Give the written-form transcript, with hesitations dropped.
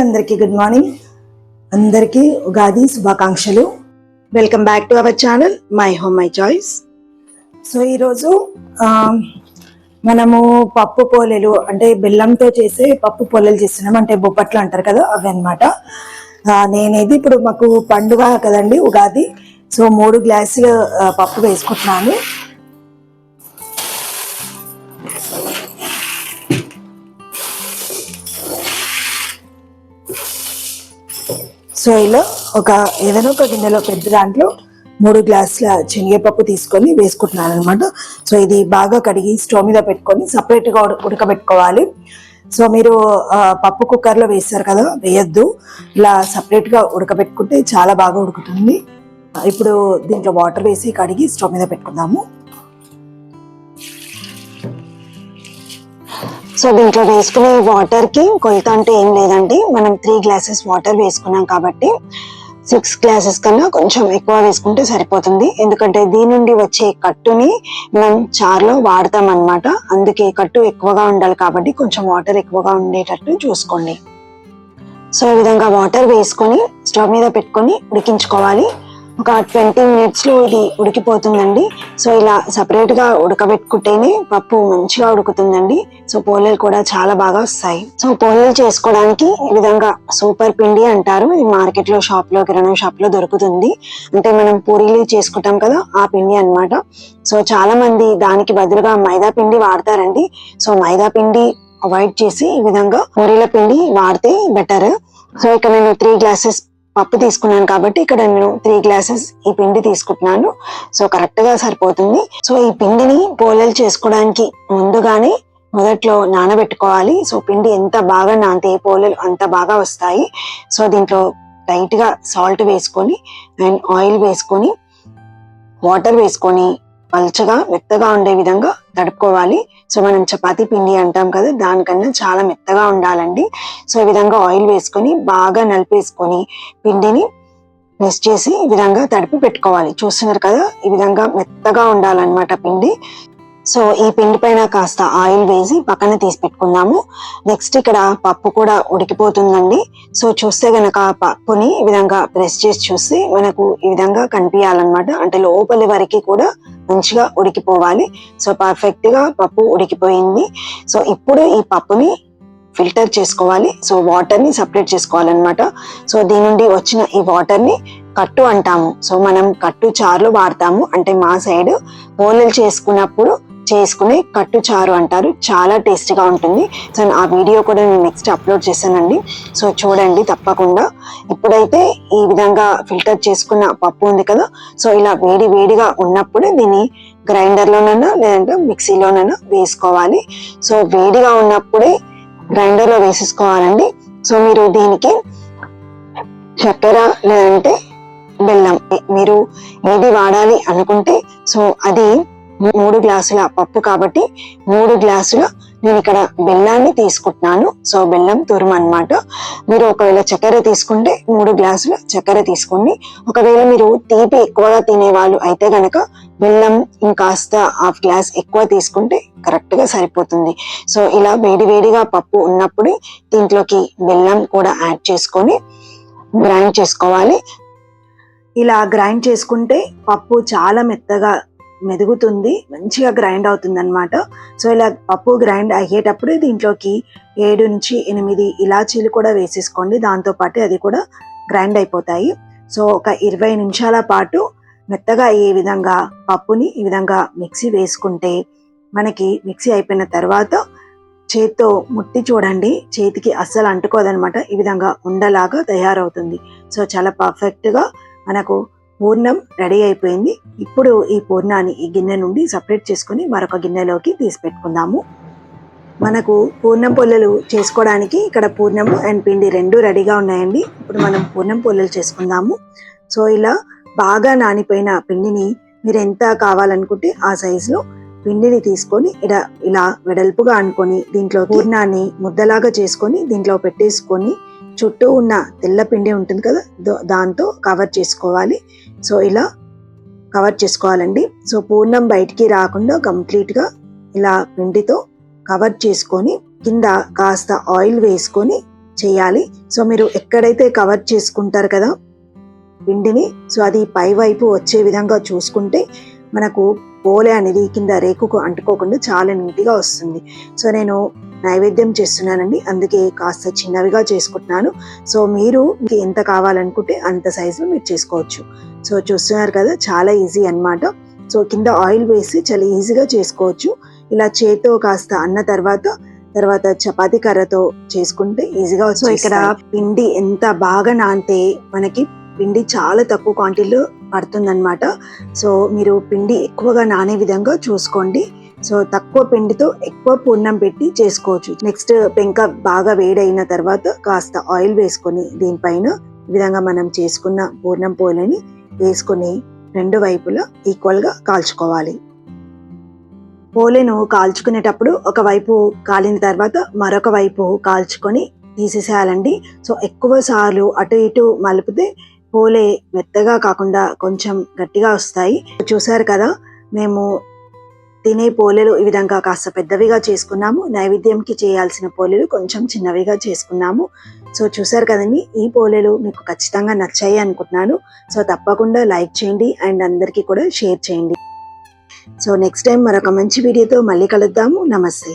అందరికీ good morning. అందరికీ ఉగాది శుభాకాంక్షలు. Welcome back to our channel my home my choice. So ఈరోజు మనము పప్పు పోలేలు అంటే బెల్లంతో చేసే పప్పు పోలేలు చేస్తున్నాం. అంటే బొప్పట్లు అంటారు కదా, అవి అనమాట. నేనేది ఇప్పుడు మాకు పండుగ కదండి ఉగాది. సో 3 గ్లాసులు పప్పు వేసుకుంటున్నాను. సో ఇలా ఏదైనా ఒక గిన్నెలో పెద్ద దాంట్లో 3 గ్లాసుల శనగపప్పు తీసుకొని వేసుకుంటున్నాను అనమాట. సో ఇది బాగా కడిగి స్టవ్ మీద పెట్టుకొని సపరేట్గా ఉడకబెట్టుకోవాలి. సో మీరు పప్పు కుక్కర్లో వేస్తారు కదా, వేయద్దు. ఇలా సపరేట్గా ఉడకబెట్టుకుంటే చాలా బాగా ఉడుకుతుంది. ఇప్పుడు దీంట్లో వాటర్ వేసి కడిగి స్టవ్ మీద పెట్టుకుందాము. సో దీంట్లో వేసుకునే వాటర్కి కొలత అంటే ఏం లేదండి. మనం 3 గ్లాసెస్ వాటర్ వేసుకున్నాం కాబట్టి 6 గ్లాసెస్ కన్నా కొంచెం ఎక్కువ వేసుకుంటే సరిపోతుంది. ఎందుకంటే దీని నుండి వచ్చే కట్టుని మనం చారులో వాడతాం అన్నమాట. అందుకే కట్టు ఎక్కువగా ఉండాలి కాబట్టి కొంచెం వాటర్ ఎక్కువగా ఉండేటట్టు చూసుకోండి. సో ఈ విధంగా వాటర్ వేసుకొని స్టవ్ మీద పెట్టుకొని ఉడికించుకోవాలి. ఒక 20 మినిట్స్లో ఇది ఉడికిపోతుందండి. సో ఇలా సపరేట్గా ఉడకబెట్టుకుంటేనే పప్పు మంచిగా ఉడుకుతుందండి. సో పోలేలు కూడా చాలా బాగా వస్తాయి. సో పోలేలు చేసుకోవడానికి ఈ విధంగా సూపర్ పిండి అంటారు. ఇది మార్కెట్లో షాప్లో కిరాణా షాప్లో దొరుకుతుంది. అంటే మనం పూరీలు చేసుకుంటాం కదా, ఆ పిండి అన్నమాట. సో చాలా మంది దానికి బదులుగా మైదా పిండి వాడతారండి. సో మైదా పిండి అవాయిడ్ చేసి ఈ విధంగా పూరీల పిండి వాడితే బెటర్. సో ఇక్కడ నేను 3 గ్లాసెస్ పప్పు తీసుకున్నాను కాబట్టి ఇక్కడ నేను 3 గ్లాసెస్ ఈ పిండి తీసుకుంటున్నాను. సో కరెక్ట్ గా సరిపోతుంది. సో ఈ పిండిని పోలేలు చేసుకోవడానికి ముందుగానే మొదట్లో నానబెట్టుకోవాలి. సో పిండి ఎంత బాగా నానితే పోలేలు అంత బాగా వస్తాయి. సో దీంట్లో లైట్ గా సాల్ట్ వేసుకొని అండ్ ఆయిల్ వేసుకొని వాటర్ వేసుకొని పల్చగా మెత్తగా ఉండే విధంగా తడుపుకోవాలి. సో మనం చపాతీ పిండి అంటాం కదా, దానికన్నా చాలా మెత్తగా ఉండాలండి. సో ఈ విధంగా ఆయిల్ వేసుకొని బాగా నలిపేసుకొని పిండిని ప్రెస్ చేసి ఈ విధంగా తడిపి పెట్టుకోవాలి. చూస్తున్నారు కదా, ఈ విధంగా మెత్తగా ఉండాలన్నమాట పిండి. సో ఈ పిండి పైన కాస్త ఆయిల్ వేసి పక్కన తీసి పెట్టుకుందాము. నెక్స్ట్ ఇక్కడ పప్పు కూడా ఉడికిపోతుందండి. సో చూస్తే గనక పప్పుని ఈ విధంగా ప్రెస్ చేసి చూస్తే మనకు ఈ విధంగా కనిపించాలన్నమాట. అంటే లోపలి వరకు కూడా మంచిగా ఉడికిపోవాలి. సో పర్ఫెక్ట్ గా పప్పు ఉడికిపోయింది. సో ఇప్పుడు ఈ పప్పుని ఫిల్టర్ చేసుకోవాలి. సో వాటర్ ని సపరేట్ చేసుకోవాలన్నమాట. సో దీని నుండి వచ్చిన ఈ వాటర్ ని కట్టు అంటాము. సో మనం కట్టు చారులో వాడతాము. అంటే మా సైడ్ పోలేలు చేసుకునే కట్టు చారు అంటారు. చాలా టేస్టీగా ఉంటుంది. సో ఆ వీడియో కూడా నేను నెక్స్ట్ అప్లోడ్ చేశానండి. సో చూడండి తప్పకుండా. ఇప్పుడైతే ఈ విధంగా ఫిల్టర్ చేసుకున్న పప్పు ఉంది కదా, సో ఇలా వేడిగా ఉన్నప్పుడు దీన్ని గ్రైండర్లోనైనా లేదంటే మిక్సీలోనైనా వేసుకోవాలి. సో వేడిగా ఉన్నప్పుడే గ్రైండర్లో వేసేసుకోవాలండి. సో మీరు దీనికి చక్కెర లేదంటే బెల్లం మీరు ఏది వాడాలి అనుకుంటే, సో అది 3 గ్లాసుల పప్పు కాబట్టి 3 గ్లాసుల నేను ఇక్కడ బెల్లాన్ని తీసుకుంటున్నాను. సో బెల్లం తురుము అన్నమాట. మీరు ఒకవేళ చక్కెర తీసుకుంటే 3 గ్లాసుల చక్కెర తీసుకోండి. ఒకవేళ మీరు తీపి ఎక్కువగా తినేవాళ్ళు అయితే గనక బెల్లం ఇంకాస్త 1/2 గ్లాస్ ఎక్కువ తీసుకుంటే కరెక్ట్ గా సరిపోతుంది. సో ఇలా వేడిగా పప్పు ఉన్నప్పుడు దీంట్లోకి బెల్లం కూడా యాడ్ చేసుకొని గ్రైండ్ చేసుకోవాలి. ఇలా గ్రైండ్ చేసుకుంటే పప్పు చాలా మెత్తగా మెదుగుతుంది, మంచిగా గ్రైండ్ అవుతుంది అనమాట. సో ఇలా పప్పు గ్రైండ్ అయ్యేటప్పుడు దీంట్లోకి 7 నుంచి 8 ఇలాచీలు కూడా వేసేసుకోండి. దాంతోపాటు అది కూడా గ్రైండ్ అయిపోతాయి. సో ఒక 20 నిమిషాల పాటు మెత్తగా అయ్యే విధంగా పప్పుని ఈ విధంగా మిక్సీ వేసుకుంటే మనకి మిక్సీ అయిపోయిన తర్వాత చేత్తో ముట్టి చూడండి, చేతికి అస్సలు అంటుకోదనమాట. ఈ విధంగా ఉండలాగా తయారవుతుంది. సో చాలా పర్ఫెక్ట్గా మనకు పూర్ణం రెడీ అయిపోయింది. ఇప్పుడు ఈ పూర్ణాన్ని ఈ గిన్నె నుండి సపరేట్ చేసుకొని మరొక గిన్నెలోకి తీసి పెట్టుకుందాము. మనకు పూర్ణం పొల్లలు చేసుకోవడానికి ఇక్కడ పూర్ణము అండ్ పిండి 2 రెడీగా ఉన్నాయండి. ఇప్పుడు మనం పూర్ణం పొల్లలు చేసుకుందాము. సో ఇలా బాగా నానిపోయిన పిండిని మీరు ఎంత కావాలనుకుంటే ఆ సైజులో పిండిని తీసుకొని ఇలా వెడల్పుగా అనుకొని దీంట్లో పూర్ణాన్ని ముద్దలాగా చేసుకొని దీంట్లో పెట్టేసుకొని చుట్టూ ఉన్న తెల్ల పిండి ఉంటుంది కదా, దాంతో కవర్ చేసుకోవాలి. సో ఇలా కవర్ చేసుకోవాలండి. సో పూర్ణం బయటికి రాకుండా కంప్లీట్గా ఇలా పిండితో కవర్ చేసుకొని కింద కాస్త ఆయిల్ వేసుకొని చేయాలి. సో మీరు ఎక్కడైతే కవర్ చేసుకుంటారు కదా పిండిని, సో అది పై వైపు వచ్చే విధంగా చూసుకుంటే మనకు పోలే అనేది కింద రేకుకు అంటుకోకుండా చాలా నీట్గా వస్తుంది. సో నేను నైవేద్యం చేస్తున్నానండి, అందుకే కాస్త చిన్నవిగా చేసుకుంటున్నాను. సో మీరు మీకు ఎంత కావాలనుకుంటే అంత సైజులో మీరు చేసుకోవచ్చు. సో చూస్తున్నారు కదా, చాలా ఈజీ అన్నమాట. సో కింద ఆయిల్ వేసి చాలా ఈజీగా చేసుకోవచ్చు. ఇలా చేత్తో కాస్త అన్న తర్వాత చపాతీ కర్రతో చేసుకుంటే ఈజీగా వచ్చు. ఇక్కడ పిండి ఎంత బాగా నానితే మనకి పిండి చాలా తక్కువ క్వాంటిటీలో పడుతుందన్నమాట. సో మీరు పిండి ఎక్కువగా నానే విధంగా చూసుకోండి. సో తక్కువ పిండితో ఎక్కువ పూర్ణం పెట్టి చేసుకోవచ్చు. నెక్స్ట్ పెంక బాగా వేడైన తర్వాత కాస్త ఆయిల్ వేసుకొని దీనిపైన ఈ విధంగా మనం చేసుకున్న పూర్ణం పోలని వేసుకొని రెండు వైపులా ఈక్వల్ గా కాల్చుకోవాలి. పోలేను కాల్చుకునేటప్పుడు ఒకవైపు కాలిన తర్వాత మరొక వైపు కాల్చుకొని తీసేసేయాలండి. సో ఎక్కువ సార్లు అటు ఇటు మలిపితే పోలే మెత్తగా కాకుండా కొంచెం గట్టిగా వస్తాయి. చూసారు కదా, మేము తినే పోలేలు ఈ విధంగా కాస్త పెద్దవిగా చేసుకున్నాము. నైవేద్యంకి చేయాల్సిన పోలేలు కొంచెం చిన్నవిగా చేసుకున్నాము. సో చూసారు కదండి, ఈ పోలేలు మీకు ఖచ్చితంగా నచ్చాయి అనుకుంటున్నాను. సో తప్పకుండా లైక్ చేయండి అండ్ అందరికీ కూడా షేర్ చేయండి. సో నెక్స్ట్ టైం మరొక మంచి వీడియోతో మళ్ళీ కలుద్దాము. నమస్తే.